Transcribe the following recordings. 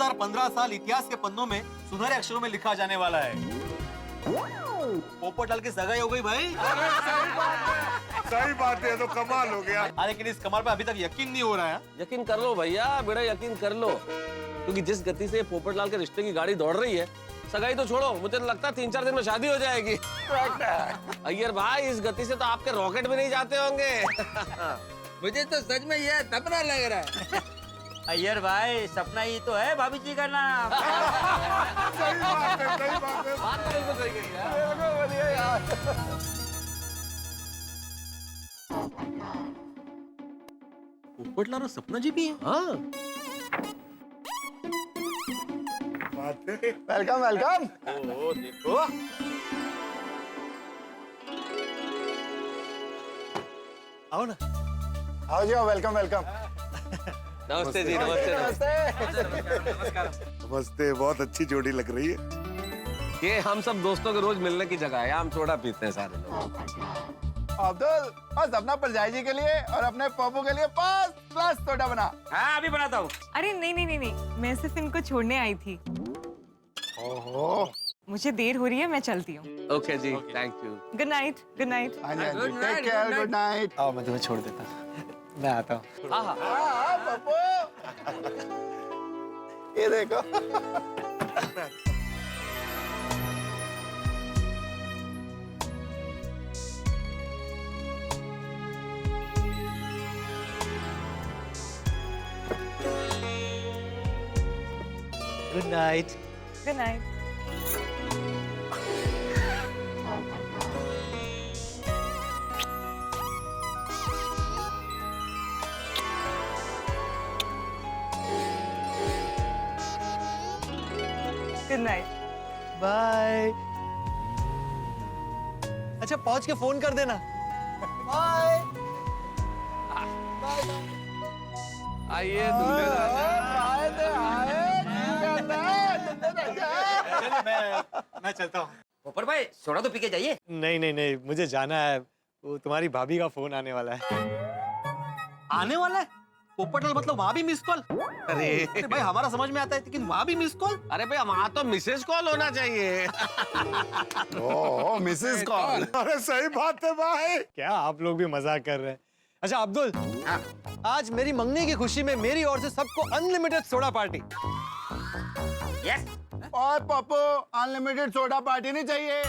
लगातार 15 साल इतिहास के पन्नों में सुनहरे अक्षरों में लिखा जाने वाला है। पोपटलाल की सगाई हो गई भाई। सही बात है, तो कमाल हो गया। लेकिन इस कमाल पे अभी तक यकीन नहीं हो रहा है। यकीन कर लो भैया, बेटा यकीन कर लो, क्योंकि जिस गति से पोपटलाल के रिश्ते की गाड़ी दौड़ रही है, सगाई तो छोड़ो, मुझे तो लगता है 3-4 दिन में शादी हो जाएगी। अय्यर भाई, इस गति से तो आपके रॉकेट भी नहीं जाते होंगे। मुझे तो सच में यह सपना लग रहा है। अय्यर भाई, सपना ही तो है भाभी जी का नाम। सही बात है, सही बात है। बात तो बिल्कुल सही कही यार। पोपटलाल और सपना जी भी है। हाँ। Welcome welcome. ओ देखो, आओ ना। आओ जी, वेलकम वेलकम। नमस्ते जी, नमस्ते नमस्ते, बहुत अच्छी जोड़ी लग रही है। ये हम सब दोस्तों के रोज मिलने की जगह है, हम सोडा पीते हैं सारे लोग। अब्दुल, और सपना परजाई जी के लिए और अपने पप्पू के लिए 5 ग्लास सोडा बना। हाँ, अभी बनाता हूँ। अरे नहीं नहीं नहीं नहीं, मैं सिर्फ इनको छोड़ने आई थी। ओहो, मुझे देर हो रही है, मैं चलती हूँ। ओके जी, thank you. Good night, good night. हाँ जी, हाँ जी, Good night, take care, good good night. आओ मैं तुम्हें छोड़ देता हूँ। मैं आता हूँ। हाँ हाँ। हाँ पप्पू, ये देखो। Good night. Good night. Good night. Bye. अच्छा, पहुंच के फोन कर देना। बाय। आइए दूल्हे राजा। आए थे, आए। मैं चलता हूँ। पोपट भाई, सोडा तो पी के जाइए। नहीं नहीं नहीं, मुझे जाना है। वो तुम्हारी भाभी का फोन आने वाला है। आने वाला है? पोपटलाल मतलब वहाँ भी मिस कॉल? अरे भाई, हमारा समझ में आता है, लेकिन वहाँ भी मिस कॉल? अरे भाई, वहाँ तो मिसेज कॉल होना चाहिए। ओह, मिसेस कॉल। अरे सही बात है भाई। क्या आप लोग भी मजाक कर रहे हैं? अच्छा अब्दुल, आज मेरी मंगनी की खुशी में मेरी ओर से सबको अनलिमिटेड सोडा पार्टी। यस। और पप्पू, अनलिमिटेड सोडा पार्टी नहीं चाहिए,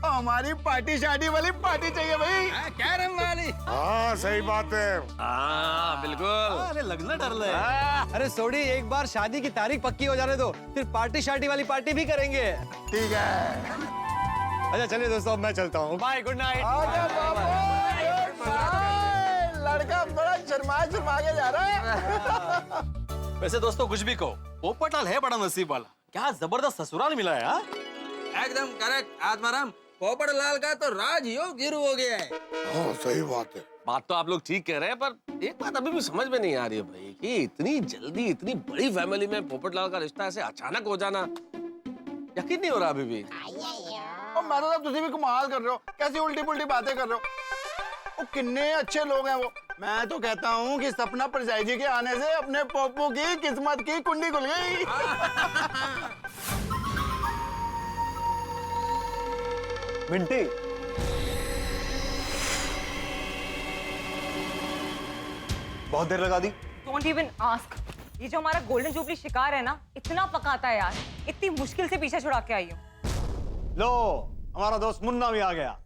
हमारी पार्टी शादी वाली पार्टी चाहिए भाई। क्या रंग वाली? हाँ सही बात है। हाँ बिल्कुल। अरे लगना डर रहा है। अरे सोडी, एक बार शादी की तारीख पक्की हो जाने दो, फिर पार्टी शादी वाली पार्टी भी करेंगे। ठीक है। अच्छा चलिए दोस्तों, मैं चलता हूँ। Bye, good night. आजा बाबू, लड़का बड़ा शर्मा के जा रहा है। वैसे दोस्तों, कुछ भी कहो, पोपटलाल है बड़ा नसीब वाला। क्या जबरदस्त ससुराल मिला है। एकदम करेक्ट आत्माराम। पोपट लाल का तो राजयोग शुरू हो गया है। हाँ सही बात है। बात तो आप लोग ठीक कह रहे हैं, पर एक बात अभी भी समझ में नहीं आ रही है भाई, कि इतनी जल्दी इतनी बड़ी फैमिली में पोपटलाल का रिश्ता ऐसे अचानक हो जाना, यकीन नहीं हो रहा अभी भी। और मैं तो तुझे भी कमाल कर रहे हो, कैसी उल्टी पुल्टी बातें कर रहे हो। वो कितने अच्छे लोग हैं वो। मैं तो कहता हूँ कि सपना परजाई जी के आने से अपने पप्पू की किस्मत की कुंडी खुल गई। मिंटी, बहुत देर लगा दी। Don't even ask. ये जो हमारा गोल्डन जुबली शिकार है ना, इतना पकाता है यार, इतनी मुश्किल से पीछे छुड़ा के आई हूँ। लो, हमारा दोस्त मुन्ना भी आ गया।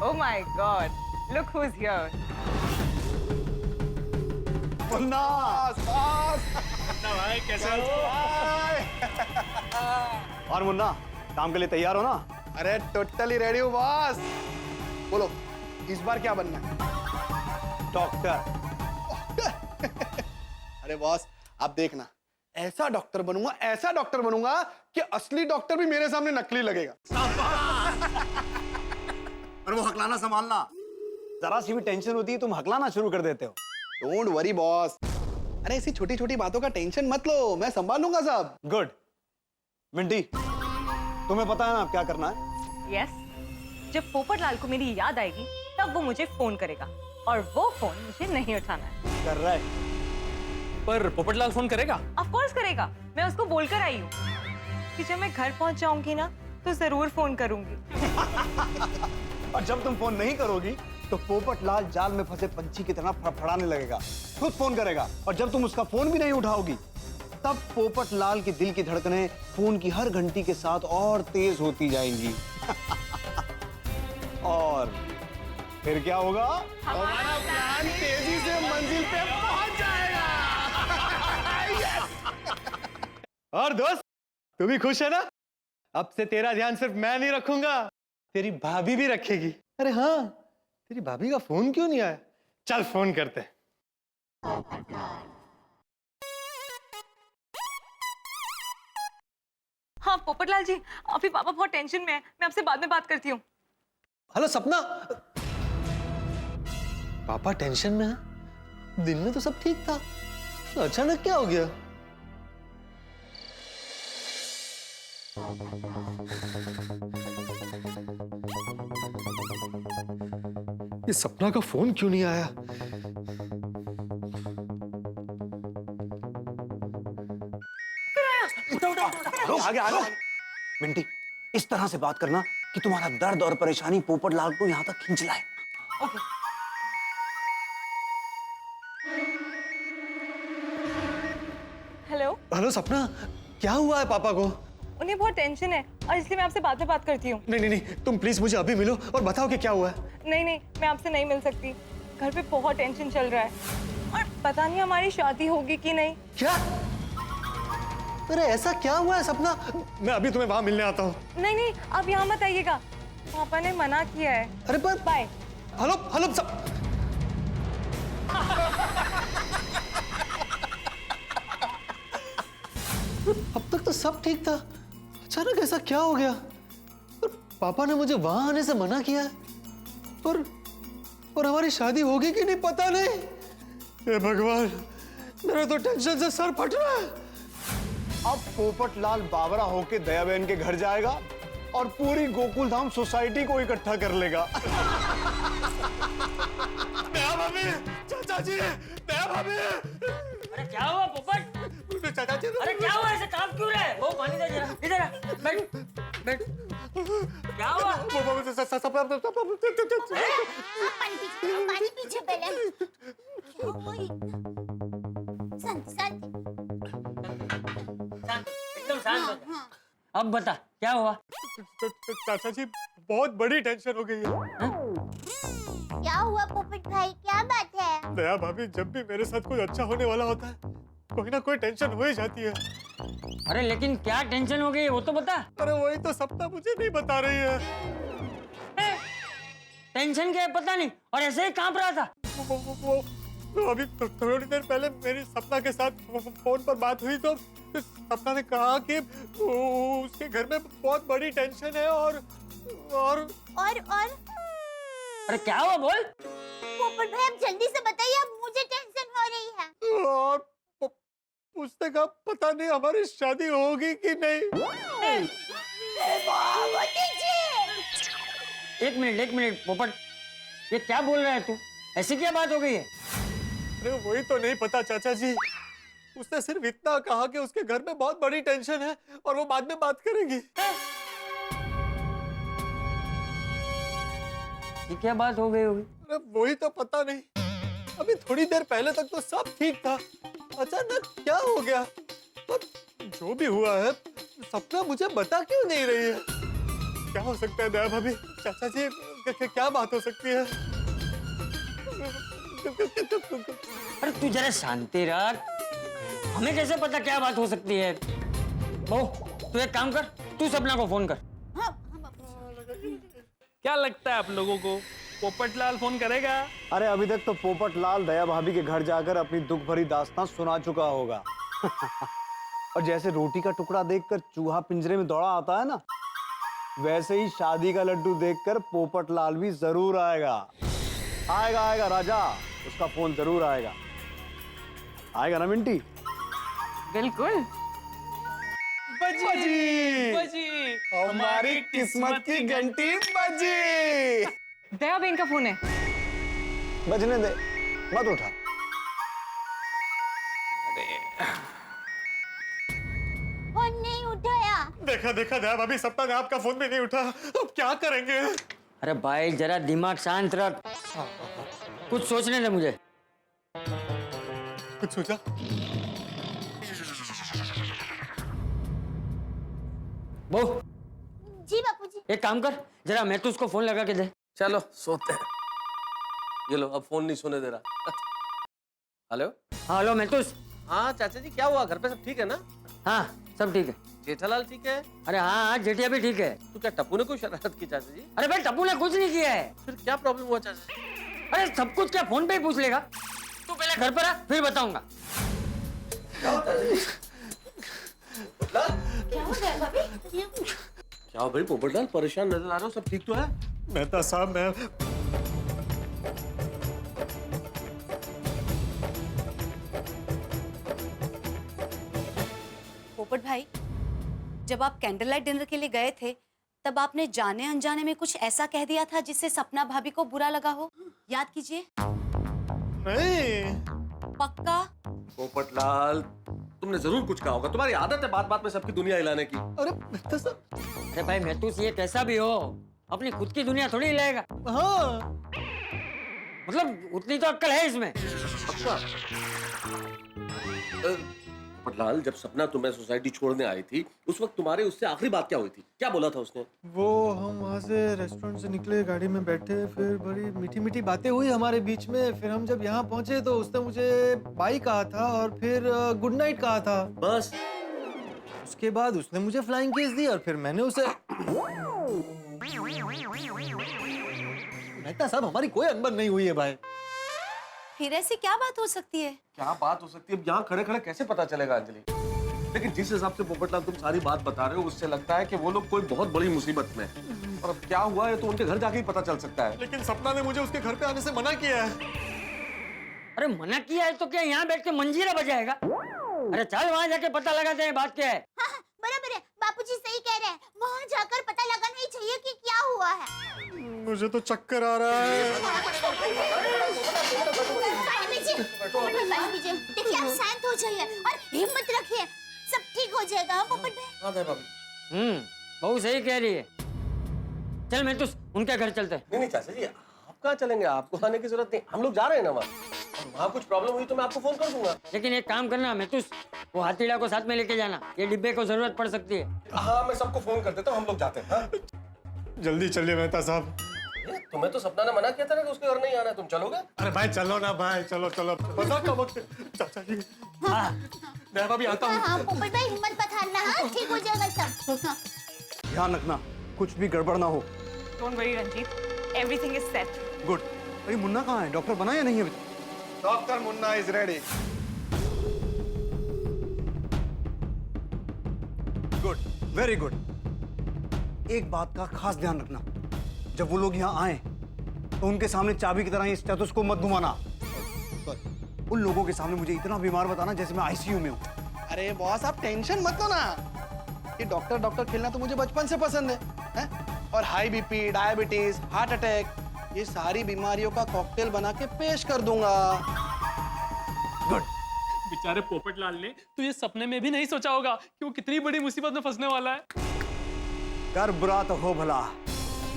Oh my God! Look who's here. Munna, भाई कैसा और मुन्ना, काम के लिए तैयार हो ना? अरे टोटली रेडी हूँ बॉस। बोलो, इस बार क्या बनना है? डॉक्टर। अरे बॉस, आप देखना, ऐसा डॉक्टर बनूंगा कि असली डॉक्टर भी मेरे सामने नकली लगेगा। और वो हकलाना संभालना। जरा सी भी टेंशन होती है, तुम हकलाना शुरू कर देते हो। Don't worry boss. अरे ऐसी छोटी छोटी बातों का टेंशन मत लो, मैं संभाल लूंगा सब। गुड। मिंटी, तुम्हें पता है ना अब क्या करना है? यस, जब पोपटलाल को मेरी याद आएगी तब वो मुझे फोन करेगा और वो फोन मुझे नहीं उठाना है। कर रहा है। पर पोपटलाल फोन करेगा? ऑफ कोर्स करेगा, मैं उसको बोलकर आई हूँ कि जब मैं घर पहुंच जाऊंगी ना तो जरूर फोन करूंगी। और जब तुम फोन नहीं करोगी तो पोपटलाल जाल में फंसे पंछी की तरह फड़फड़ाने लगेगा, खुद फोन करेगा। और जब तुम उसका फोन भी नहीं उठाओगी तब पोपटलाल के दिल की धड़कनें फोन की हर घंटी के साथ और तेज होती जाएंगी। और फिर क्या होगा? हमारा प्लान तेजी से मंजिल पे पहुंच जाएगा। और दोस्त, तू भी खुश है ना? अब से तेरा ध्यान सिर्फ मैं नहीं रखूंगा, तेरी भाभी भी रखेगी। अरे हाँ, तेरी भाभी का फोन क्यों नहीं आया? चल फोन करते हैं। हाँ पोपटलाल जी, अभी पापा बहुत टेंशन में है, मैं आपसे बाद में बात करती हूँ। हेलो सपना। पापा टेंशन में है? दिन में तो सब ठीक था, तो अचानक क्या हो गया? ये सपना का फोन क्यों नहीं आया? आगे आगे। मिंटी, इस तरह से बात करना कि तुम्हारा दर्द और परेशानी पोपटलाल को यहाँ तक खींच लाए। हेलो। हेलो सपना, क्या हुआ है पापा को? उन्हें बहुत टेंशन है और इसलिए मैं आपसे बाद में बात करती हूँ। नहीं नहीं नहीं, तुम प्लीज मुझे अभी मिलो और बताओ कि क्या हुआ है। नहीं नहीं, मैं आपसे नहीं मिल सकती, घर पे बहुत टेंशन चल रहा है और पता नहीं हमारी शादी होगी कि नहीं। क्या? अरे ऐसा क्या हुआ है सपना? मैं अभी तुम्हें वहां मिलने आता हूँ। नहीं नहीं, आप यहाँ मत आइएगा, पापा ने मना किया है। अरे पर बाय। हेलो हेलो सब। अब तक तो सब ठीक था, अचानक ऐसा क्या हो गया? और पापा ने मुझे वहां आने से मना किया है और हमारी शादी होगी कि नहीं पता नहीं। हे भगवान, मेरा तो टेंशन से सर फट रहा है। अब पोपटलाल बावरा होके दया बहन के घर जाएगा और पूरी गोकुल धाम सोसाइटी को इकट्ठा कर लेगा। दया भाभी, चाचा जी, दया भाभी। अरे क्या हुआ पोपट? चाचा जी, अरे क्या हुआ, ऐसे काम क्यों रहे? वो पानी दे जरा, इधर आ, बैठ बैठ। क्या हुआ? पानी पीछे पहले। शांत शांत। शांत, एकदम शांत हो जा। अब बता क्या हुआ? चाचा जी, बहुत बड़ी टेंशन हो गई है। क्या हुआ पोपट भाई, क्या बात है? दया भाभी, जब भी मेरे साथ कुछ अच्छा होने वाला होता है कोई ना कोई टेंशन हो ही जाती है। अरे लेकिन क्या टेंशन हो गई वो तो बता। अरे वही तो सपना मुझे नहीं बता रही है। टेंशन क्या है पता नहीं और ऐसे ही कांप रहा था। वो अभी थोड़ी देर पहले मेरी सपना के साथ फोन पर बात हुई तो सपना ने कहा कि उसके घर में बहुत बड़ी टेंशन है और अरे क्या हुआ बोल? पोपट भाई आप जल्दी से बताइए, अब मुझे टेंशन हो रही है। और उसने कहा पता नहीं हमारी शादी होगी कि नहीं। एक मिनट पोपट, ये क्या बोल रहा है तू? ऐसी क्या बात हो गई है? अरे वही तो नहीं पता चाचा जी, उसने सिर्फ इतना कहा कि उसके घर में बहुत बड़ी टेंशन है और वो बाद में बात करेगी। ये क्या बात हो गई होगी? अरे वही तो पता नहीं, अभी थोड़ी देर पहले तक तो सब ठीक था, अचानक क्या हो गया? पर जो भी हुआ है सपना मुझे बता क्यों नहीं रही है? क्या हो सकता है दया भाभी, चाचा जी, क्या बात हो सकती है? अरे तू जरा शांति रख, हमें कैसे पता क्या बात हो सकती है? बहू तू एक काम कर, तू सपना को फोन कर। क्या लगता है आप लोगों को, पोपटलाल फोन करेगा? अरे अभी तक तो पोपटलाल दया भाभी के घर जाकर अपनी दुख भरी दास्तां सुना चुका होगा। और जैसे रोटी का टुकड़ा देखकर चूहा पिंजरे में दौड़ा आता है ना, वैसे ही शादी का लड्डू देखकर पोपटलाल भी जरूर आएगा। आएगा राजा, उसका फोन जरूर आएगा। आएगा ना मिंटी? बिल्कुल। बज बजी बजी हमारी किस्मत की घंटी बजी। दया बेन का फोन है। बजने दे, मत उठा। फोन नहीं उठाया। देखा देखा दया भाभी, सपना ने आपका फोन भी नहीं उठा। अब क्या करेंगे? अरे भाई जरा दिमाग शांत रख, कुछ सोचने दे मुझे। कुछ सोचा? बहू जी बापूजी। एक काम कर, जरा मैं तो उसको फोन लगा के दे। चलो सोते हैं। ये लो, अब फोन नहीं सुने दे रहा। हेलो। हाँ हेलो मेहतूस। हाँ चाचा जी, क्या हुआ? घर पे सब ठीक है ना? हाँ सब ठीक है। जेठालाल ठीक है? अरे हाँ हाँ जेठिया भी ठीक है। तो क्या टप्पू ने कोई शरारत की चाचा जी? अरे भाई टप्पू ने कुछ नहीं किया है। फिर क्या प्रॉब्लम हुआ चाचा जी? अरे सब कुछ क्या फोन पे ही पूछ लेगा? तू पहले घर पर आ, फिर बताऊंगा। क्या हो गया भाभी? क्या भाई पोपटलाल, परेशान नजर आ रहे हो? सब ठीक तो है? मेहता साहब, मैं पोपट भाई, जब आप कैंडल लाइट डिनर के लिए गए थे तब आपने जाने अनजाने में कुछ ऐसा कह दिया था जिससे सपना भाभी को बुरा लगा हो। याद कीजिए। नहीं। पक्का? पोपटलाल, तुमने जरूर कुछ कहा होगा। तुम्हारी आदत है बात बात में सबकी दुनिया हिलाने की। अरे मेहता साहब। अरे भाई मेहतूस ये कैसा भी हो, अपनी खुद की दुनिया थोड़ी हिलाएगा। हाँ। मतलब उतनी तो अक्ल है इसमें। अच्छा। पोपटलाल, जब सपना तुम्हें सोसाइटी छोड़ने आई थी उस वक्त तुम्हारे उससे आखिरी बात क्या हुई थी? क्या बोला था उसने? वो हम वहाँ से रेस्टोरेंट से निकले, गाड़ी में बैठे, फिर बड़ी मीठी मीठी बातें हुई हमारे बीच में। फिर हम जब यहाँ पहुँचे तो उसने मुझे बाय कहा था और फिर गुड नाइट कहा था। बस? उसके बाद उसने मुझे फ्लाइंग किस दी और फिर मैंने उसे। मेहता साहब, हमारी कोई अनबन नहीं हुई है भाई। फिर ऐसी क्या बात हो सकती है? क्या बात हो सकती है? यहाँ खड़े खड़े कैसे पता चलेगा अंजलि? लेकिन जिस हिसाब से पोपटलाल तुम सारी बात बता रहे हो उससे लगता है कि वो लोग कोई बहुत बड़ी मुसीबत में हैं। और अब क्या हुआ है तो उनके घर जाके ही पता चल सकता है। लेकिन सपना ने मुझे उसके घर पे आने से मना किया है। अरे मना किया है तो क्या यहाँ बैठ के मंजीरा बजाएगा? अरे चल वहाँ जाके पता लगाते हैं बात क्या है। हाँ, बराबर है, बापूजी सही कह रहे हैं। वहाँ जाकर पता लगाना ही चाहिए कि क्या हुआ है। मुझे तो चक्कर आ रहा है। पानी पीजिए। देखिए, आप शांत हो जाइए और हिम्मत रखिए, सब ठीक हो जाएगा। हाँ पोपट भाई। हाँ दया भाभी। बहू सही कह रही है। चल मैं तो उनके घर चलते हैं। नहीं नहीं चाचा जी, आप कहाँ चलेंगे? आपको आने की जरूरत नहीं, हम लोग जा रहे हैं ना वहाँ। और वहाँ कुछ प्रॉब्लम हुई तो मैं आपको फोन कर दूंगा। लेकिन एक काम करना मेहतूस, वो हाथीड़ा को साथ में लेके जाना, ये डिब्बे को जरूरत पड़ सकती है। हाँ मैं सबको फोन कर देता हूँ, हम लोग जाते हैं। हाँ? जल्दी चलिए मेहता साहब। तुम्हें तो सपना ने मना किया था ना कि उसके घर नहीं आना है, तुम चलोगे? अरे भाई चलो ना भाई, चलो चलो। मजाक का वक्त है। चाचा जी, दया भाभी आता हूँ। हाँ पोपट भाई, हिम्मत मत हारना। हाँ, ठीक हो जाएगा सब। हाँ। ध्यान रखना, कुछ भी गड़बड़ ना हो। Don't worry Ranjit, everything is set. Good. अरे मुन्ना कहाँ है? डॉक्टर बना या नहीं अभी? Doctor Munna is ready. Good, very good. एक बात का खास ध्यान रखना, जब वो लोग यहाँ आए तो उनके सामने चाबी की तरह ये स्टेथोस्कोप को मत घुमाना। उन लोगों के सामने मुझे इतना बीमार बताना जैसे मैं आईसीयू में हूँ। अरे बॉस, आप टेंशन मत लो ना। ये डॉक्टर डॉक्टर खेलना तो मुझे बचपन से पसंद है? और high BP, diabetes, heart attack, ये सारी बीमारियों का कॉकटेल बना के पेश कर दूंगा। गुड। बेचारे पोपटलाल ने तो ये सपने में भी नहीं सोचा होगा कि वो कितनी बड़ी मुसीबत में फंसने वाला है। कर बुरा तो हो भला।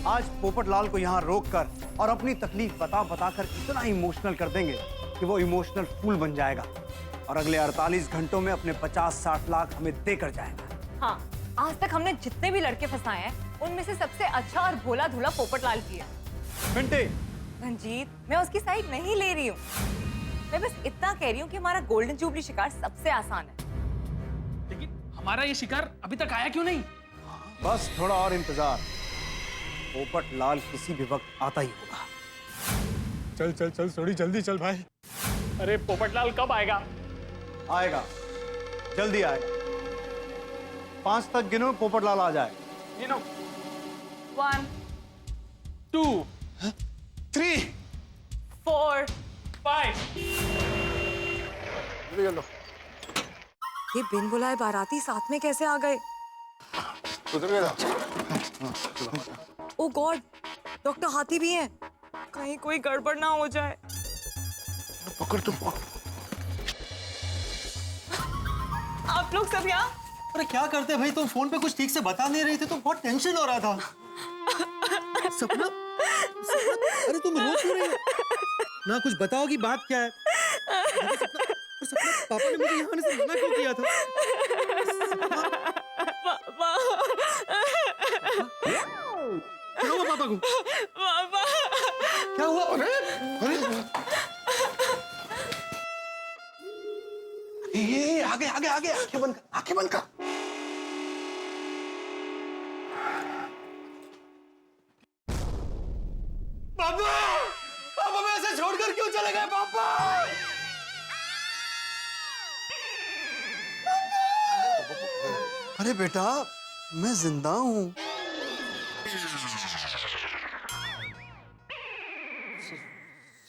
आज पोपटलाल को यहाँ रोक कर और अपनी तकलीफ बता बता कर इतना इमोशनल कर देंगे कि वो इमोशनल फूल बन जाएगा और अगले 48 घंटों में अपने 50-60 लाख हमें देकर जाएगा। हाँ, आज तक हमने जितने भी लड़के फंसाए हैं उनमें से सबसे अच्छा और भोला धूला पोपटलाल की है। घंटे। रंजीत, मैं उसकी साइड नहीं ले रही हूँ। मैं बस इतना कह रही हूँ कि हमारा गोल्डन जुबली शिकार सबसे आसान है। लेकिन हमारा ये शिकार अभी तक आया क्यों नहीं? बस थोड़ा और इंतजार, पोपटलाल किसी भी वक्त आता ही होगा। चल चल चल, थोड़ी जल्दी चल भाई। अरे पोपटलाल कब आएगा? आएगा, जल्दी आएगा। 5 तक गिनो, पोपटलाल आ जाए। 1 2 3 4 5 ये बिन बुलाए बाराती साथ में कैसे आ गए? उधर गया। ओ गॉड, डॉक्टर हाथी भी है, कहीं कोई गड़बड़ ना हो जाए। पकड़ तुम। आप लोग सब यहाँ? अरे क्या करते भाई, तुम फोन पे कुछ ठीक से बता नहीं रही थी तो बहुत टेंशन हो रहा था। सपना, अरे तुम रो क्यों रही हो? ना कुछ बताओ कि बात क्या है। सपना, पापा ने मुझे यहाँ आने से मना क्यों किया था? बुलाओ पापा को। क्या हुआ? ये आगे आगे आगे, आंखें बंद कर, आंखें बंद कर। पापा, पापा मैं ऐसे छोड़कर क्यों चले गए पापा? अरे बेटा, मैं जिंदा हूँ।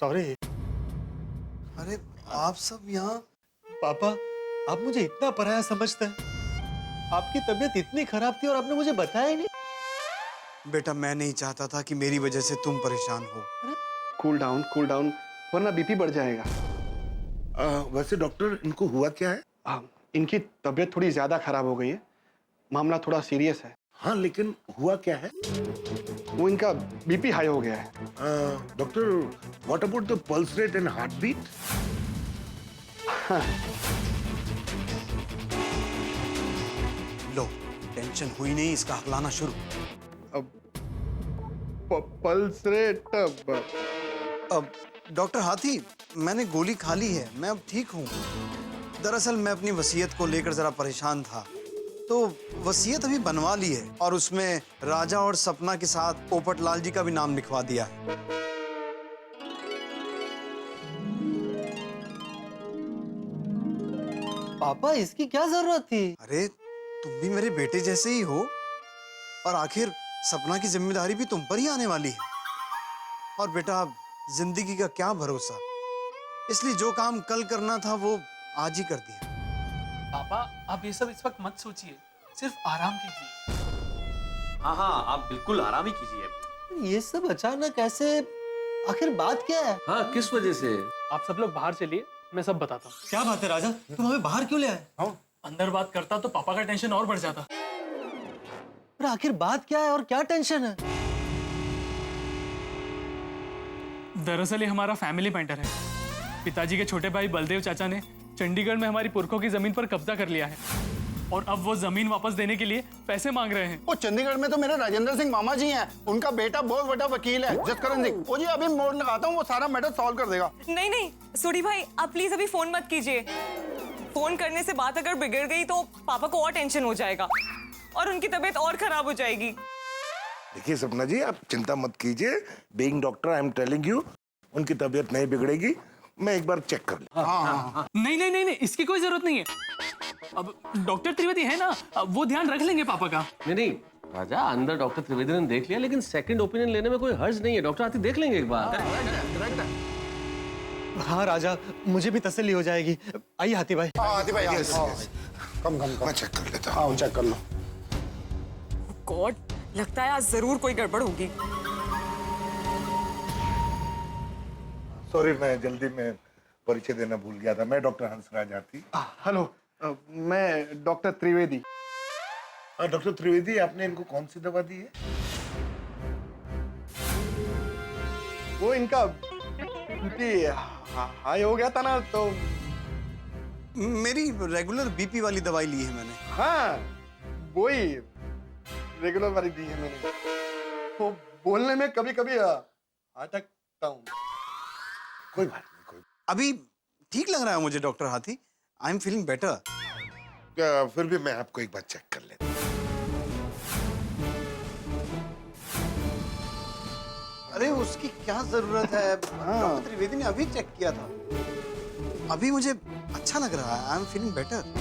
सॉरी अरे आप सब यहाँ? पापा, आप मुझे इतना पराया समझते हैं। आपकी तबीयत इतनी खराब थी और आपने मुझे बताया ही नहीं। बेटा मैं नहीं चाहता था कि मेरी वजह से तुम परेशान हो। कूल डाउन, वरना बीपी बढ़ जाएगा। वैसे डॉक्टर, इनको हुआ क्या है? इनकी तबीयत थोड़ी ज्यादा खराब हो गई है, मामला थोड़ा सीरियस है। हाँ, लेकिन हुआ क्या है? वो इनका बीपी हाई हो गया है। Doctor, what about the pulse rate and heart beat? लो, टेंशन हुई नहीं, इसका हकलाना शुरू। पल्स रेट अब डॉक्टर हाथी, मैंने गोली खा ली है, मैं अब ठीक हूँ। दरअसल मैं अपनी वसीयत को लेकर जरा परेशान था, तो वसीयत अभी बनवा ली है और उसमें राजा और सपना के साथ पोपट लाल जी का भी नाम लिखवा दिया है। पापा, इसकी क्या जरूरत थी? अरे तुम भी मेरे बेटे जैसे ही हो, और आखिर सपना की जिम्मेदारी भी तुम पर ही आने वाली है। और बेटा, जिंदगी का क्या भरोसा, इसलिए जो काम कल करना था वो आज ही कर दिया। पापा आप ये सब इस वक्त मत सोचिए, सिर्फ आराम कीजिए। हाँ हाँ, आप बिल्कुल आराम ही कीजिए। ये सब अचानक ऐसे, आखिर बात क्या है? हाँ, किस वजह से? आप सब लोग बाहर चलिए, मैं सब बताता हूँ। क्या बात है राजा, तुम हमें बाहर क्यों ले आए? अंदर बात करता तो पापा का टेंशन और बढ़ जाता। पर आखिर बात क्या है और क्या टेंशन है? दरअसल ये हमारा फैमिली मैटर है। पिताजी के छोटे भाई बलदेव चाचा ने चंडीगढ़ में हमारी पुरखों की जमीन पर कब्जा कर लिया है और अब वो जमीन वापस देने के लिए पैसे मांग रहे हैं। वो चंडीगढ़ में तो मेरे राजेंद्र सिंह मामा जी हैं, उनका बेटा बहुत बड़ा वकील है, जसकरण सिंह। वो जी अभी मोड़ लगाता हूँ, वो सारा मैटर सॉल्व कर देगा। नहीं नहीं सूरी भाई, आप प्लीज अभी फोन मत कीजिए। फोन करने से बात अगर बिगड़ गई तो पापा को और टेंशन हो जाएगा और उनकी तबीयत और खराब हो जाएगी। देखिए सपना जी, आप चिंता मत कीजिए। Being doctor, I am telling you, उनकी तबीयत नहीं बिगड़ेगी। मैं एक बार चेक कर लूं। नहीं नहीं नहीं नहीं, इसकी कोई जरूरत नहीं है। अब डॉक्टर त्रिवेदी है ना, अब वो ध्यान रख लेंगे पापा का। नहीं नहीं राजा, अंदर डॉक्टर त्रिवेदी ने देख लिया, लेकिन सेकंड ओपिनियन लेने में कोई हर्ज नहीं है। डॉक्टर हाथी देख लेंगे एक बार। हाँ राजा, मुझे भी तसल्ली हो जाएगी। आइए हाथी भाई। हाथी भाई, कम मैं चेक कर लेता हूँ। हाँ, चेक कर लो। गॉड, लगता है आज जरूर कोई गड़बड़ होगी। सॉरी, मैं जल्दी में परिचय देना भूल गया था। मैं डॉक्टर हंसराज हाथी। हेलो, मैं डॉक्टर त्रिवेदी। डॉक्टर त्रिवेदी, आपने इनको कौन सी दवा दी है? वो इनका बीपी हाई हो गया था ना, तो मेरी रेगुलर बीपी वाली दवाई ली है मैंने। हाँ, वही रेगुलर वाली दी है मैंने। वो बोलने में कभी कभी अटकता हूँ। कोई बात नहीं, कोई। अभी ठीक लग रहा है मुझे डॉक्टर हाथी। I am feeling better. फिर भी मैं आपको एक बार चेक कर लेता हूँ। अरे उसकी क्या जरूरत है? डॉक्टर त्रिवेदी ने अभी चेक किया था। अभी मुझे अच्छा लग रहा है। I am feeling better.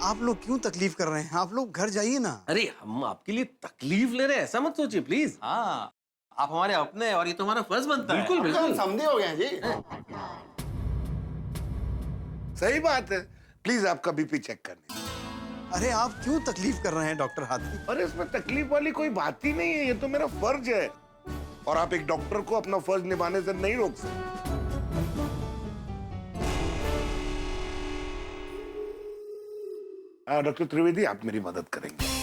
आप लोग क्यों तकलीफ कर रहे हैं? आप लोग घर जाइए ना। अरे हम आपके लिए तकलीफ ले रहे हैं, ऐसा मत सोचिए प्लीज। हाँ, आप हमारे अपने और ये तो हमारा फर्ज बनता है। बिल्कुल बिल्कुल। समझे हो गए हैं जी। सही बात है। प्लीज आपका बीपी चेक करने। अरे आप क्यों तकलीफ कर रहे हैं डॉक्टर हाथी? अरे इसमें तकलीफ वाली कोई बात ही नहीं है, ये तो मेरा फर्ज है और आप एक डॉक्टर को अपना फर्ज निभाने से नहीं रोक सकते। डॉक्टर त्रिवेदी, आप मेरी मदद करेंगे।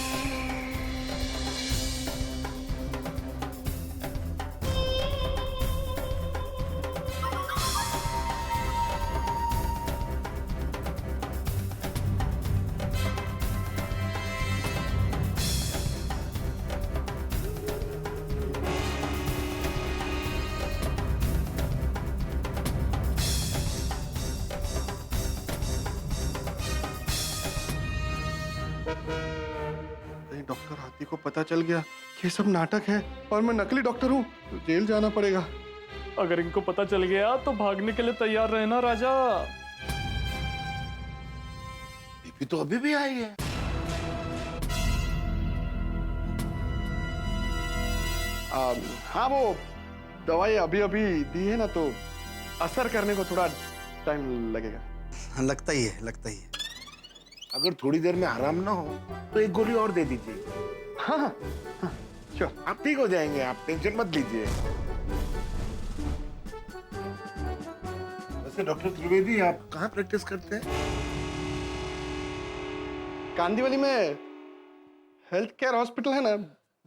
कहीं डॉक्टर हाथी को पता चल गया कि ये सब नाटक है और मैं नकली डॉक्टर हूँ तो जेल जाना पड़ेगा। अगर इनको पता चल गया तो भागने के लिए तैयार रहना राजा। बीपी तो अभी भी आई है। हाँ, वो दवाई अभी अभी दी है ना, तो असर करने को थोड़ा टाइम लगेगा। लगता ही है, लगता ही है। अगर थोड़ी देर में आराम ना हो तो एक गोली और दे दीजिए। हाँ हाँ हाँ, श्योर। आप ठीक हो जाएंगे, आप टेंशन मत लीजिए। वैसे डॉक्टर त्रिवेदी, आप कहाँ प्रैक्टिस करते हैं? कांदीवली में हेल्थ केयर हॉस्पिटल है ना।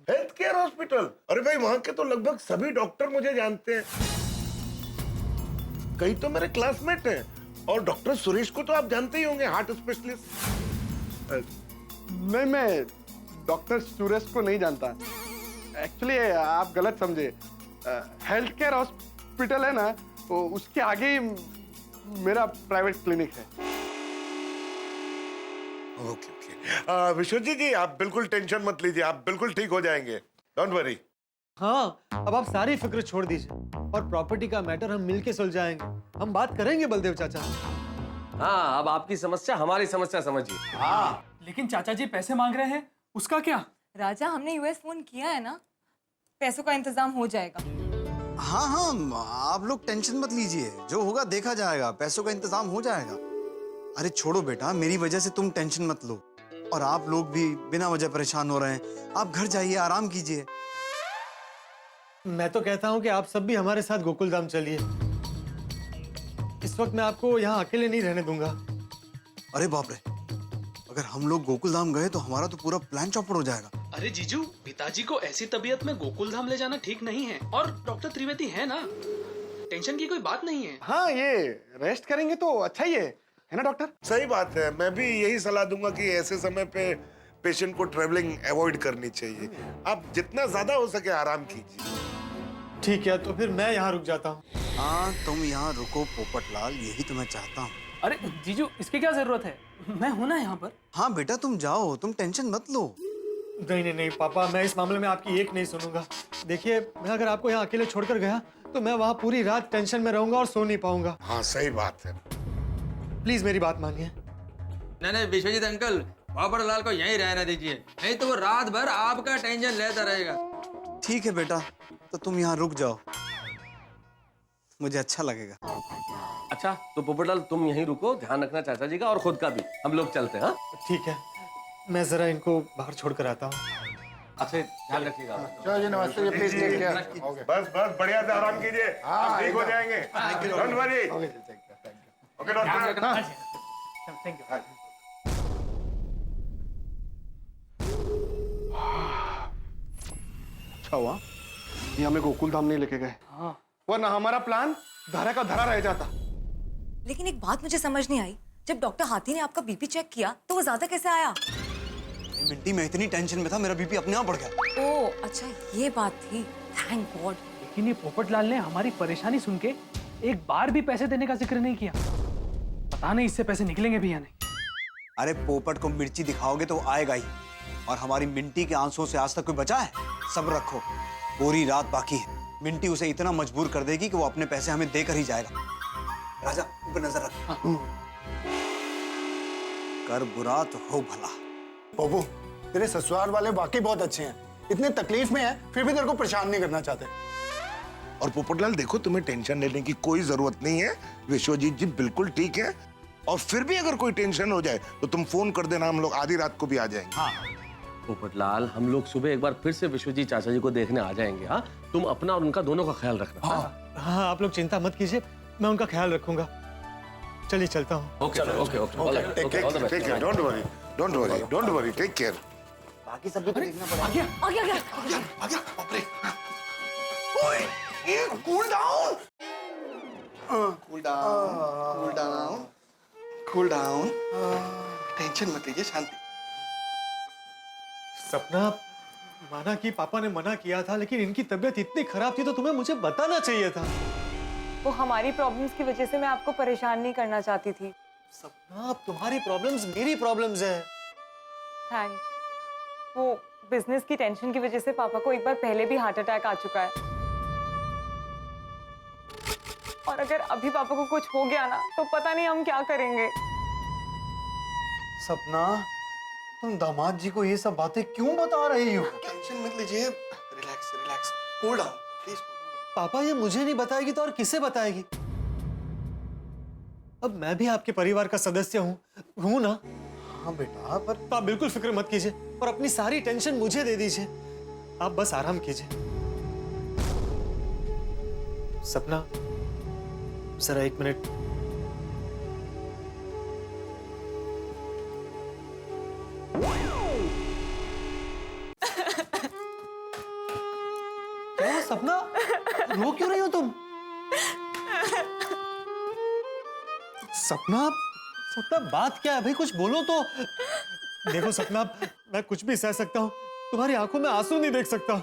Health care hospital? अरे भाई, वहां के तो लगभग सभी डॉक्टर मुझे जानते हैं। कई तो मेरे क्लासमेट हैं। और डॉक्टर सुरेश को तो आप जानते ही होंगे, हार्ट स्पेशलिस्ट। नहीं, मैं डॉक्टर सुरेश को नहीं जानता। एक्चुअली आप गलत समझे। हेल्थ केयर हॉस्पिटल है ना, तो उसके आगे ही मेरा प्राइवेट क्लिनिक है। Okay okay. विश्वजीत जी, आप बिल्कुल टेंशन मत लीजिए, आप बिल्कुल ठीक हो जाएंगे। Don't worry. हाँ, अब आप सारी फिक्र छोड़ दीजिए और प्रॉपर्टी का मैटर हम मिलके सुलझाएंगे। हम बात करेंगे बलदेव चाचा। हाँ, अब आपकी समस्या हमारी समस्या समझिए। हाँ, लेकिन चाचा जी पैसे मांग रहे हैं, उसका क्या? राजा, हमने यूएस फोन किया है ना, पैसों का इंतजाम हो जाएगा। हाँ हाँ, आप लोग टेंशन मत लीजिए, जो होगा देखा जाएगा, पैसों का इंतजाम हो जाएगा। अरे छोड़ो बेटा, मेरी वजह से तुम टेंशन मत लो। और आप लोग भी बिना वजह परेशान हो रहे हैं। आप घर जाइए, आराम कीजिए। मैं तो कहता हूँ कि आप सब भी हमारे साथ गोकुलधाम चलिए। इस वक्त मैं आपको यहाँ अकेले नहीं रहने दूंगा। अरे बाप रे, अगर हम लोग गोकुलधाम गए तो हमारा तो पूरा प्लान चौपट हो जाएगा। अरे जीजू, पिताजी को ऐसी तबीयत में गोकुलधाम ले जाना ठीक नहीं है। और डॉक्टर त्रिवेदी है ना, टेंशन की कोई बात नहीं है। हाँ, ये रेस्ट करेंगे तो अच्छा ही है ना डॉक्टर? सही बात है। मैं भी यही सलाह दूंगा कि ऐसे समय पे पेशेंट को ट्रेवलिंग अवॉइड करनी चाहिए। आप जितना ज्यादा हो सके आराम कीजिए। ठीक है, तो फिर मैं यहाँ रुक जाता हूँ। हाँ, तुम यहाँ रुको पोपटलाल, यही तो मैं चाहता हूँ। अरे जीजू, इसकी क्या जरूरत है? मैं हूं ना यहाँ पर। हाँ बेटा, तुम जाओ, तुम टेंशन मत लो। नहीं नहीं नहीं पापा, मैं इस मामले में आपकी एक नहीं सुनूंगा। देखिए, मैं अगर आपको यहाँ अकेले छोड़कर गया तो मैं वहाँ पूरी रात टेंशन में रहूंगा और सो नहीं पाऊंगा। हाँ, सही बात है। प्लीज मेरी बात मानिए। नहीं, विश्वजीत अंकल, पोपटलाल को यहीं रहने दीजिए, नहीं तो वो रात भर आपका टेंशन लेता रहेगा। ठीक है बेटा, तो तुम यहाँ रुक जाओ, मुझे अच्छा लगेगा। अच्छा, तो पोपटलाल तुम यहीं रुको, ध्यान रखना चाचा जी का और खुद का भी। हम लोग चलते हैं। हाँ, ठीक है, मैं जरा इनको बाहर छोड़ कर आता हूँ। अच्छा, ध्यान रखिएगा। चलो जी, नमस्ते जी, प्लीज टेक केयर। बस बस, बढ़िया से आराम कीजिए, आप ठीक हो जाएंगे। Don't worry. Okay doctor. Thank you. अच्छा हुआ ये हमें गोकुलधाम नहीं लेके गए। हाँ, वरना हमारा प्लान धरा का धरा रह जाता। लेकिन एक बात मुझे समझ नहीं आई, जब डॉक्टर हाथी ने आपका बीपी चेक किया तो वो ज्यादा कैसे आया? मिंटी, मैं इतनी टेंशन में था, मेरा बीपी अपने आप बढ़ गया। ओह अच्छा, ये बात थी। Thank God. लेकिन ये पोपटलाल ने हमारी परेशानी सुन के एक बार भी पैसे देने का जिक्र नहीं किया। पता नहीं इससे पैसे निकलेंगे भी या नहीं। अरे पोपट को मिर्ची दिखाओगे तो आएगा ही, और हमारी मिंटी के आंसुओं से आज तक कोई बचा है? सब्र रखो, पूरी रात बाकी है। मिंटी उसे इतना मजबूर कर देगी कि वो अपने पैसे हमें देकर ही जाएगा। राजा, ऊपर नजर रख। कर बुरा तो हो भला। बाबू, तेरे ससुराल वाले वाकई बहुत अच्छे हैं, इतने तकलीफ में हैं फिर भी तेरे को परेशान नहीं करना चाहते। और पोपटलाल देखो, तुम्हें टेंशन लेने की कोई जरूरत नहीं है। विश्वजीत जी बिल्कुल ठीक है। और फिर भी अगर कोई टेंशन हो जाए तो तुम फोन कर देना, हम लोग आधी रात को भी आ जाएंगे। हाँ पोपटलाल, हम लोग सुबह एक बार फिर से विश्वजीत चाचा जी को देखने आ जाएंगे। हाँ, तुम अपना और उनका दोनों का ख्याल रखना। हाँ, आप लोग चिंता मत कीजिए, मैं उनका ख्याल रखूंगा। चलिए चलता हूँ। Okay okay okay, take care, don't worry, don't worry, don't worry, take care. बाकी सब भी तो देखना पड़ेगा। Cool down, cool down, cool down, cool down. Tension मत लीजिए, शांति। सपना, माना कि पापा ने मना किया था, लेकिन इनकी तबीयत इतनी खराब थी तो तुम्हें मुझे बताना चाहिए था। वो हमारी प्रॉब्लम्स की वजह से मैं आपको परेशान नहीं करना चाहती थी। सपना, अब तुम्हारी प्रॉब्लम्स मेरी प्रॉब्लम्स है। थैंक्स। वो बिजनेस की टेंशन की वजह से पापा को एक बार पहले भी हार्ट अटैक आ चुका है, और अगर अभी पापा को कुछ हो गया ना तो पता नहीं हम क्या करेंगे। सपना, तुम दामाद जी को ये सब बातें क्यों बता रही हो? टेंशन मत लीजिए, relax relax, cool down please. पापा ये मुझे नहीं बताएगी तो और किसे बताएगी? अब मैं भी आपके परिवार का सदस्य हूँ ना? हाँ बेटा, पर तो आप बिल्कुल फिक्र मत कीजिए और अपनी सारी टेंशन मुझे दे दीजिए। आप बस आराम कीजिए। सपना, जरा 1 मिनट। क्या सपना, रो क्यों रही हो तुम? सपना, सपना बात क्या है भाई, कुछ बोलो तो। देखो सपना, मैं कुछ भी सह सकता हूँ, तुम्हारी आंखों में आंसू नहीं देख सकता।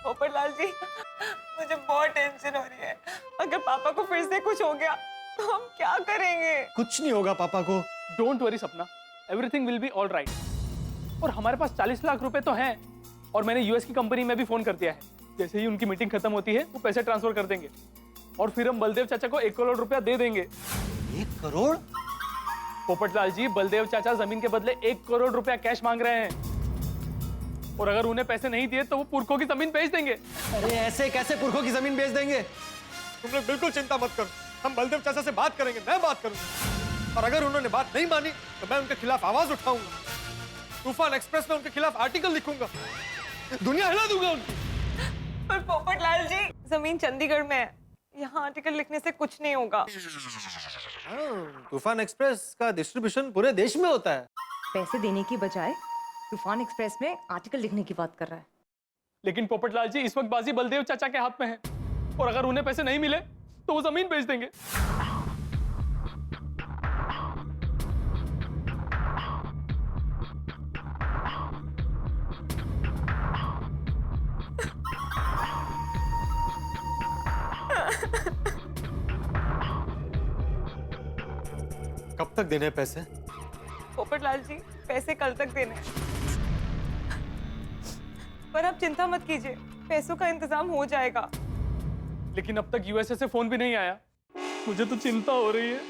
पोपटलाल जी, मुझे बहुत टेंशन हो रही है। अगर पापा को फिर से कुछ हो गया तो हम क्या करेंगे? कुछ नहीं होगा पापा को। डोंट वरी सपना, everything will be all right. और हमारे पास 40 लाख रुपए तो हैं, और मैंने यूएस की कंपनी में भी फोन कर दिया है। जैसे ही उनकी मीटिंग खत्म होती है वो पैसे ट्रांसफर कर देंगे, और फिर हम बलदेव चाचा को 1 करोड़ रुपया दे देंगे। 1 करोड़? पोपटलाल जी, बलदेव चाचा जमीन के बदले 1 करोड़ रुपया कैश मांग रहे हैं, और अगर उन्हें पैसे नहीं दिए तो वो पुरखों की जमीन बेच देंगे। अरे ऐसे कैसे पुरखों की जमीन बेच देंगे? तुम लोग बिल्कुल चिंता मत करो, हम बलदेव चाचा से बात करेंगे, मैं बात करूंगा। और अगर उन्होंने बात नहीं मानी तो मैं उनके खिलाफ आवाज उठाऊंगा। तूफान एक्सप्रेस में उनके खिलाफ आर्टिकल लिखूंगा, दुनिया हिला दूंगा उनकी। पर पोपटलाल जी, जमीन चंडीगढ़ में है, यहाँ आर्टिकल लिखने से कुछ नहीं होगा। तूफान एक्सप्रेस का डिस्ट्रीब्यूशन पूरे देश में होता है। पैसे देने की बजाय तूफान एक्सप्रेस में आर्टिकल लिखने की बात कर रहा है। लेकिन पोपटलाल जी, इस वक्त बाजी बलदेव चाचा के हाथ में है, और अगर उन्हें पैसे नहीं मिले तो वो जमीन बेच देंगे। कब तक देने पैसे? पोपटलाल जी, पैसे कल तक देने हैं। पर आप चिंता मत कीजिए, पैसों का इंतजाम हो जाएगा। लेकिन अब तक यूएसए से फोन भी नहीं आया, मुझे तो चिंता हो रही है।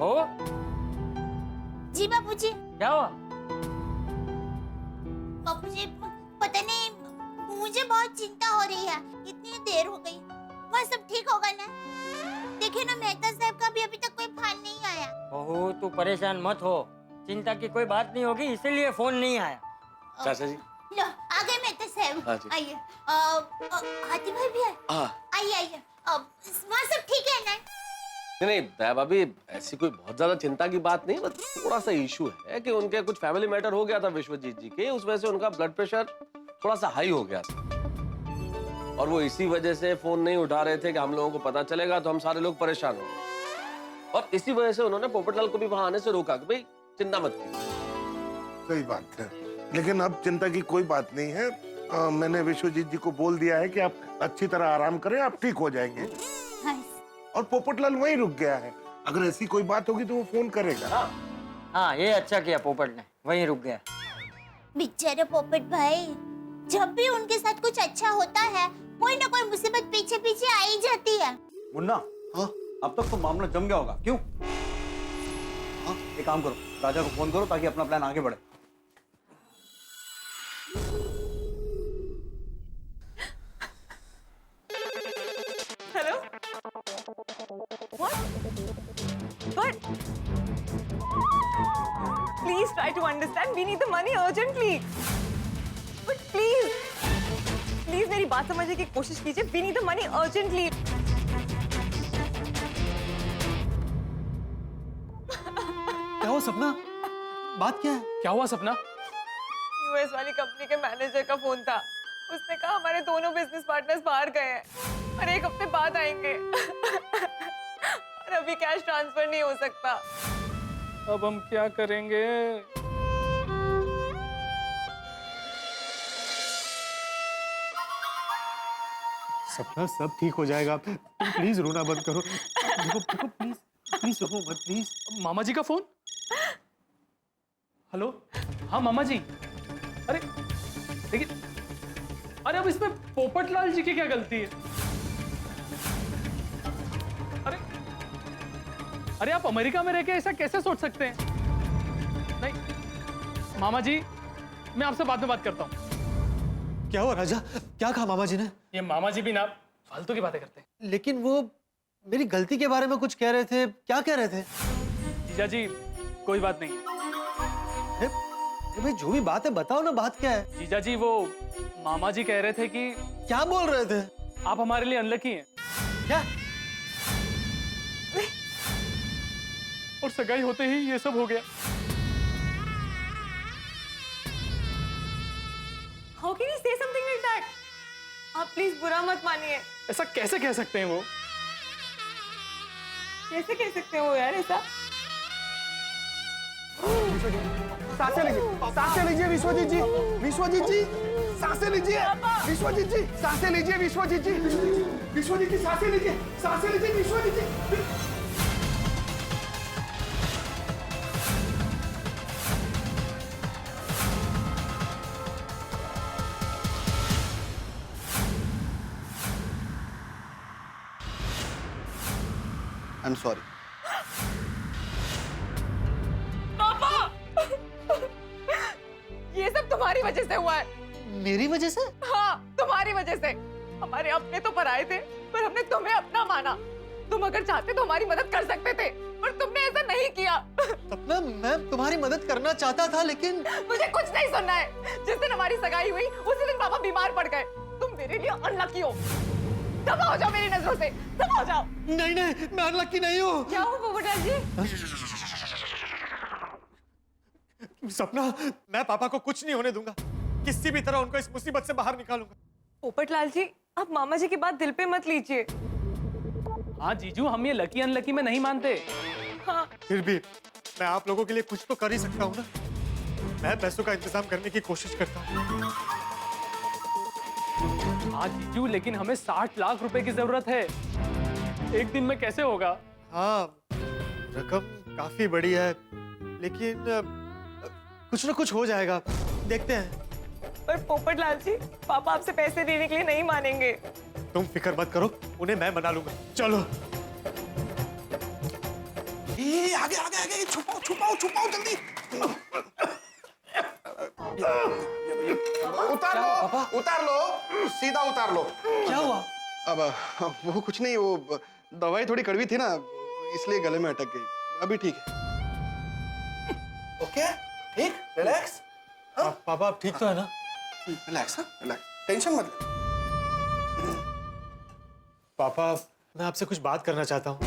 ओ, जी बापूजी। क्या हुआ? बापूजी, पता नहीं, मुझे बहुत चिंता हो रही है। इतनी देर हो गई, वह सब ठीक होगा ना? देखिए ना, मेहता साहब का भी अभी तक कोई फोन नहीं आया। बहू, तू परेशान मत हो, चिंता की कोई बात नहीं होगी, इसीलिए फोन नहीं आया। चाचा जी, लो, आ गए मेहता साहब। हाँ जी। आइए। हाथी भाई भी है? आइए आइए। वहाँ सब ठीक है ना? नहीं दया भाभी, ऐसी कोई बहुत ज्यादा चिंता की बात नहीं, बस थोड़ा सा इशू है कि उनके कुछ फैमिली मैटर हो गया था विश्वजीत जी के, उस वजह से उनका ब्लड प्रेशर थोड़ा सा हाई हो गया था, और वो इसी वजह से फोन नहीं उठा रहे थे कि हम लोगों को पता चलेगा तो हम सारे लोग परेशान हो गए, और इसी वजह से उन्होंने पोपटलाल को भी वहां आने से रोका कि भाई चिंता मत कीजिए। सही बात है, लेकिन अब चिंता की कोई बात नहीं है। मैंने विश्वजीत जी को बोल दिया है कि आप अच्छी तरह आराम करें, आप ठीक हो जाएंगे। और पोपटलाल वहीं रुक गया है, अगर ऐसी कोई बात होगी तो वो फोन करेगा। हाँ, ये अच्छा किया पोपट ने, वहीं रुक गया। बेचारे पोपट भाई, जब भी उनके साथ कुछ अच्छा होता है, कोई ना कोई मुसीबत पीछे पीछे आ ही जाती है। मुन्ना, हाँ, अब तक तो मामला जम गया होगा, क्यों? हाँ, एक काम करो, राजा को फोन करो ताकि अपना प्लान आगे बढ़े। But please try to understand. We need the money urgently. But please मेरी बात समझने की कोशिश कीजिए. We need the money urgently. क्या हुआ सपना? बात क्या है? क्या हुआ सपना? यूएस वाली कंपनी के मैनेजर का फोन था. उसने कहा हमारे दोनों बिजनेस पार्टनर्स बाहर गए हैं और 1 हफ्ते बाद आएंगे. और अभी कैश ट्रांसफर नहीं हो सकता. अब हम क्या करेंगे? सपना सब ठीक हो जाएगा. तुम प्लीज रोना बंद करो. देखो प्लीज प्लीज रो मत प्लीज. मामा जी का फोन. हेलो. हाँ मामा जी. अरे देखिए, अरे अब इसमें पोपटलाल जी की क्या गलती है? अरे आप अमेरिका में रह के ऐसा कैसे सोच सकते हैं? नहीं मामा जी, मैं आपसे बाद में बात करता हूँ. क्या हुआ राजा? क्या कहा मामा जी ने? ये मामा जी भी ना फालतू की बातें करते हैं. लेकिन वो मेरी गलती के बारे में कुछ कह रहे थे. क्या कह रहे थे? जीजा जी कोई बात नहीं. भाई जो भी बात है बताओ ना. बात क्या है? जीजा जी वो मामा जी कह रहे थे कि क्या बोल रहे थे? आप हमारे लिए अनलकी हैं. क्या? और सगाई होते ही ये सब हो गया. How can you say something like that? आप प्लीज बुरा मत मानिए. ऐसा कैसे कह सकते हैं वो? कैसे कह सकते हो यार ऐसा? सांसें लीजिए विश्वजीत जी. विश्वजीत जी सांसें लीजिए. विश्वजीत जी सांसें लीजिए. विश्वजीत जी सांसें लीजिए. सांसें लीजिए विश्वजीत जी. I'm sorry. पापा! ये सब तुम्हारी वजह से हुआ है. मेरी वजह से? हाँ, तुम्हारी वजह से. हमारे अपने तो पराए थे, पर हमने तुम्हें अपना माना. तुम अगर चाहते तो हमारी मदद कर सकते थे, पर तुमने ऐसा नहीं किया. सपना मैं तुम्हारी मदद करना चाहता था लेकिन मुझे कुछ नहीं सुनना है. जिस दिन हमारी सगाई हुई, उसी दिन पापा बीमार पड़ गए. तुम मेरे लिए अनलकी हो. दबा हो जाओ मेरी नजरों से. दबा हो जाओ. नहीं मैं अनलकी नहीं हूँ. क्या हो पोपटलाल जी? सपना मैं पापा को कुछ नहीं होने दूंगा. किसी भी तरह उनको इस मुसीबत से बाहर निकालूंगा. पोपटलाल जी, आप मामा जी की बात दिल पे मत लीजिए. हाँ जीजू, हम ये लकी अनलकी में नहीं मानते. हाँ. फिर भी मैं आप लोगों के लिए कुछ तो कर ही सकता हूँ ना. मैं पैसों का इंतजाम करने की कोशिश करता हूँ. हाँ जीजू, लेकिन हमें 60 लाख रुपए की जरूरत है. एक दिन में कैसे होगा? हाँ, रकम काफी बड़ी है लेकिन कुछ ना कुछ हो जाएगा. देखते हैं. पर पोपटलाल जी, पापा आपसे पैसे देने के लिए नहीं मानेंगे. तुम फिक्र मत करो, उन्हें मैं मना लूंगा. चलो. आगे छुपाओ जल्दी. उतार लो. सीधा उतार लो. क्या हुआ? अब वो कुछ नहीं, वो दवाई थोड़ी कड़वी थी ना, इसलिए गले में अटक गई. अभी ठीक है. ओके, ठीक, रिलैक्स. पापा आप ठीक तो है ना? रिलैक्स. टेंशन मत ले. पापा मैं आपसे कुछ बात करना चाहता हूँ.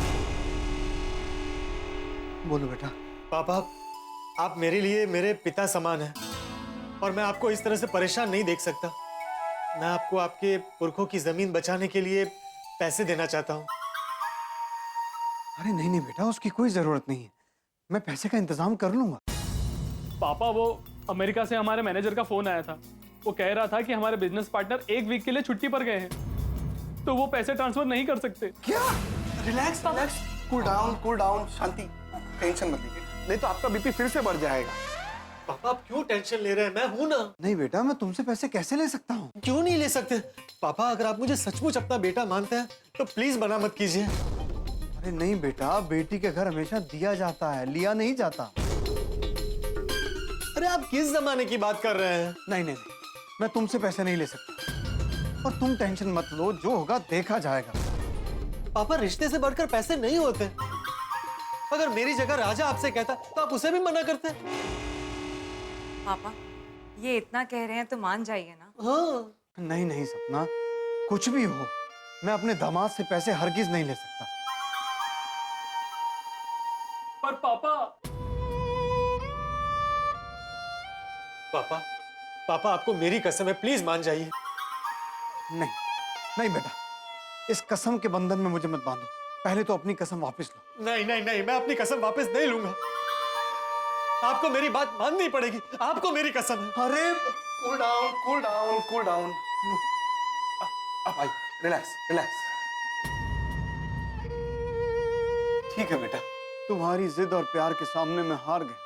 बोलो बेटा. पापा आप मेरे लिए मेरे पिता समान हैं और मैं आपको इस तरह से परेशान नहीं देख सकता. मैं आपको आपके पुरखों की जमीन बचाने के लिए पैसे देना चाहता हूँ. अरे नहीं बेटा, उसकी कोई जरूरत नहीं है. मैं पैसे का इंतजाम कर लूंगा. पापा वो अमेरिका से हमारे मैनेजर का फोन आया था. वो कह रहा था कि हमारे बिजनेस पार्टनर 1 वीक के लिए छुट्टी पर गए हैं, तो वो पैसे ट्रांसफर नहीं कर सकते. क्या? रिलैक्स. Cool down. शांति. टेंशन मत लीजिए, नहीं तो आपका बीपी फिर से बढ़ जाएगा. पापा आप क्यों टेंशन ले रहे हैं? मैं हूं ना. नहीं बेटा, मैं तुमसे पैसे कैसे ले सकता हूँ? क्यों नहीं ले सकते? पापा अगर आप मुझे सचमुच अपना बेटा मानते हैं तो प्लीज मना मत कीजिए. अरे नहीं बेटा, बेटी के घर हमेशा दिया जाता है, लिया नहीं जाता. अरे आप किस जमाने की बात कर रहे हैं? नहीं, मैं तुमसे पैसे नहीं ले सकता. और तुम टेंशन मत लो, जो होगा देखा जाएगा. पापा रिश्ते से बढ़कर पैसे नहीं होते. अगर मेरी जगह राजा आपसे कहता तो आप उसे भी मना करते। पापा ये इतना कह रहे हैं तो मान जाइए ना। हाँ। नहीं नहीं सपना, कुछ भी हो, मैं अपने दामाद से पैसे हरगिज नहीं ले सकता। पर पापा पापा पापा आपको मेरी कसम है, प्लीज मान जाइए। नहीं नहीं बेटा, इस कसम के बंधन में मुझे मत बांधो। पहले तो अपनी कसम वापस लो। नहीं नहीं नहीं, मैं अपनी कसम वापस नहीं लूंगा। आपको मेरी बात माननी पड़ेगी, आपको मेरी कसम है। अरे cool down, cool down, cool down. अब आई, रिलैक्स रिलैक्स। ठीक है बेटा, तुम्हारी जिद और प्यार के सामने मैं हार गया।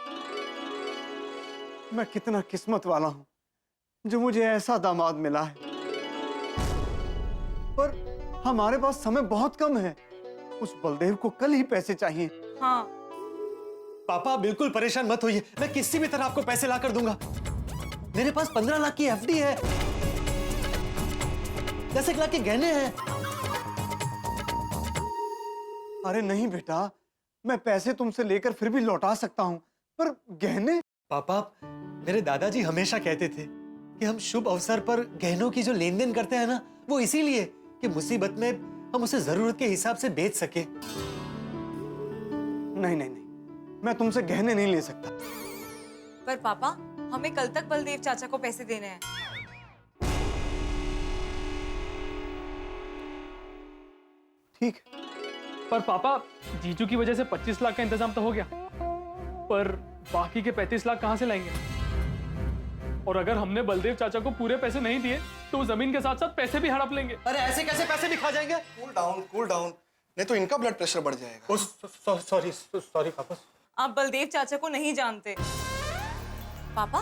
मैं कितना किस्मत वाला हूं जो मुझे ऐसा दामाद मिला है। पर हमारे पास समय बहुत कम है। उस बलदेव को कल ही पैसे चाहिए। हाँ पापा बिल्कुल परेशान मत होइए, मैं किसी भी तरह आपको पैसे ला कर दूंगा। मेरे पास 15 लाख की एफडी है, 10 लाख के गहने हैं। अरे नहीं बेटा, मैं पैसे तुमसे लेकर फिर भी लौटा सकता हूं, पर गहने। पापा मेरे दादाजी हमेशा कहते थे कि हम शुभ अवसर पर गहनों की जो लेन देन करते हैं ना, वो इसीलिए कि मुसीबत में हम उसे जरूरत के हिसाब से बेच सके। नहीं नहीं नहीं, मैं तुमसे गहने नहीं ले सकता। पर पापा हमें कल तक बलदेव चाचा को पैसे देने हैं। ठीक। पर पापा जीजू की वजह से 25 लाख का इंतजाम तो हो गया, पर बाकी के 35 लाख कहां से लाएंगे? और अगर हमने बलदेव चाचा को पूरे पैसे नहीं दिए तो वो जमीन के साथ साथ पैसे भी हड़प लेंगे। अरे ऐसे कैसे पैसे भी खा जाएंगे? कूल डाउन, नहीं तो इनका ब्लड प्रेशर बढ़ जाएगा। सॉरी पापा। आप बलदेव चाचा को नहीं जानते। पापा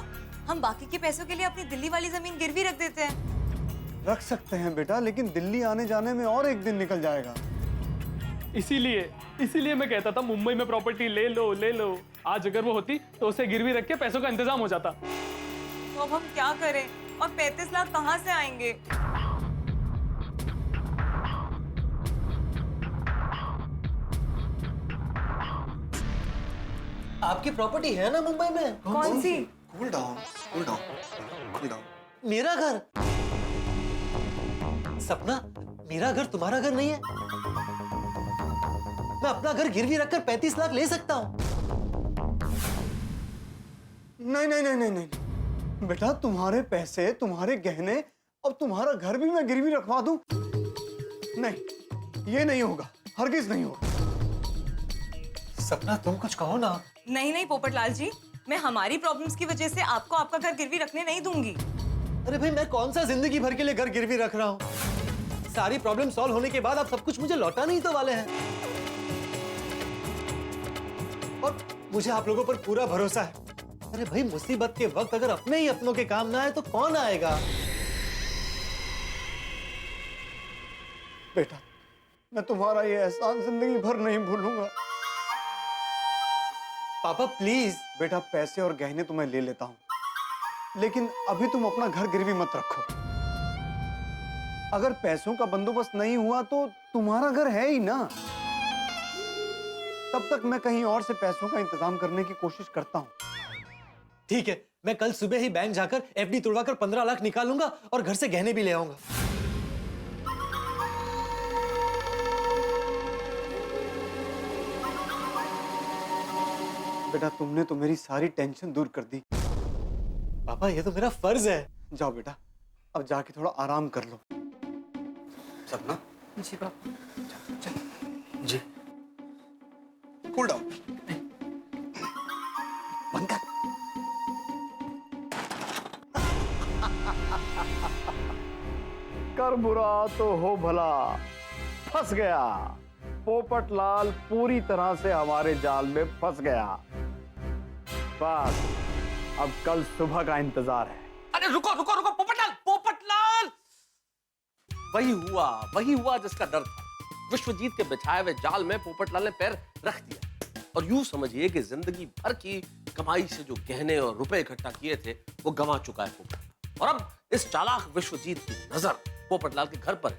हम बाकी के पैसों के लिए अपनी दिल्ली वाली जमीन गिरवी रख देते हैं। रख सकते हैं बेटा, लेकिन दिल्ली आने जाने में और एक दिन निकल जाएगा। इसीलिए मैं कहता था मुंबई में प्रॉपर्टी ले लो। आज अगर वो होती तो उसे गिरवी रख के पैसों का इंतजाम हो जाता। तो अब हम क्या करें? और 35 लाख कहाँ से आएंगे? आपकी प्रॉपर्टी है ना मुंबई में? कौन सी? Cool down. मेरा घर? सपना, मेरा घर तुम्हारा घर नहीं है। मैं अपना घर गिरवी रखकर 35 लाख ले सकता हूँ। नहीं बेटा, तुम्हारे पैसे, तुम्हारे गहने, अब तुम्हारा घर भी मैं गिरवी रखवा दूं? नहीं, ये नहीं होगा, हरगिज नहीं होगा। सपना तुम कुछ कहो ना। नहीं पोपटलाल जी, मैं हमारी प्रॉब्लम्स की वजह से आपको आपका घर गिरवी रखने नहीं दूंगी। अरे भाई, मैं कौन सा जिंदगी भर के लिए घर गिरवी रख रहा हूँ? सारी प्रॉब्लम सॉल्व होने के बाद आप सब कुछ मुझे लौटा नहीं तो वाले हैं। और मुझे आप लोगों पर पूरा भरोसा है। अरे भाई, मुसीबत के वक्त अगर अपने ही अपनों के काम ना आए तो कौन आएगा? बेटा, मैं तुम्हारा ये एहसान जिंदगी भर नहीं भूलूंगा। पापा प्लीज। बेटा, पैसे और गहने तो मैं ले लेता हूं, लेकिन अभी तुम अपना घर गिरवी मत रखो। अगर पैसों का बंदोबस्त नहीं हुआ तो तुम्हारा घर है ही ना। तब तक मैं कहीं और से पैसों का इंतजाम करने की कोशिश करता हूं। ठीक है, मैं कल सुबह ही बैंक जाकर एफडी तोड़वाकर 15 लाख निकालूंगा और घर से गहने भी ले आऊंगा। बेटा, तुमने तो मेरी सारी टेंशन दूर कर दी। पापा, ये तो मेरा फर्ज है। जाओ बेटा, अब जाके थोड़ा आराम कर लो। सपना जी पापा। जी, कूल डाउन। बंद कर। कर बुरा तो हो भला, फंस गया। पोपटलाल पूरी तरह से हमारे जाल में फंस गया। बस अब कल सुबह का इंतजार है। अरे रुको पोपटलाल। वही हुआ जिसका डर था। विश्वजीत के बिछाए हुए जाल में पोपटलाल ने पैर रख दिया। और यूं समझिए कि जिंदगी भर की कमाई से जो गहने और रुपए इकट्ठा किए थे वो गंवा चुका है पोपटलाल। और अब इस चालाक विश्वजीत की नजर पोपटलाल के घर पर है,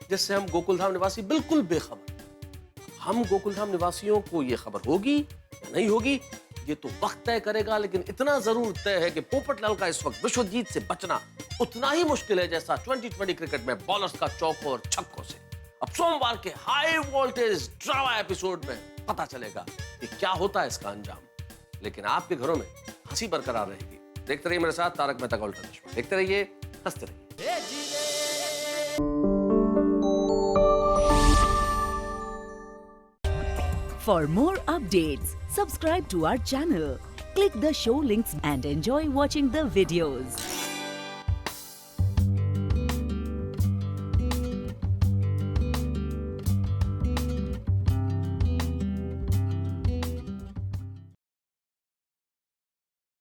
जिससे हम गोकुलधाम निवासी बिल्कुल बेखबर। हम गोकुलधाम निवासियों को ये खबर होगी या नहीं होगी, ये तो वक्त तय करेगा। लेकिन इतना जरूर तय है कि पोपटलाल का इस वक्त विश्वजीत से बचना उतना ही मुश्किल है जैसा 2020 क्रिकेट में बॉलर्स का चौकों और छक्कों से। अब सोमवार के हाई वोल्टेज ड्रामा एपिसोड में पता चलेगा कि क्या होता है इसका अंजाम। लेकिन आपके घरों में हंसी बरकरार रहेगी। देखते रहिए मेरे साथ तारक मेहता का उल्टा चश्मा। देखते रहिए, हंसते रहिए। For more updates, subscribe to our channel, click the show links and enjoy watching the videos.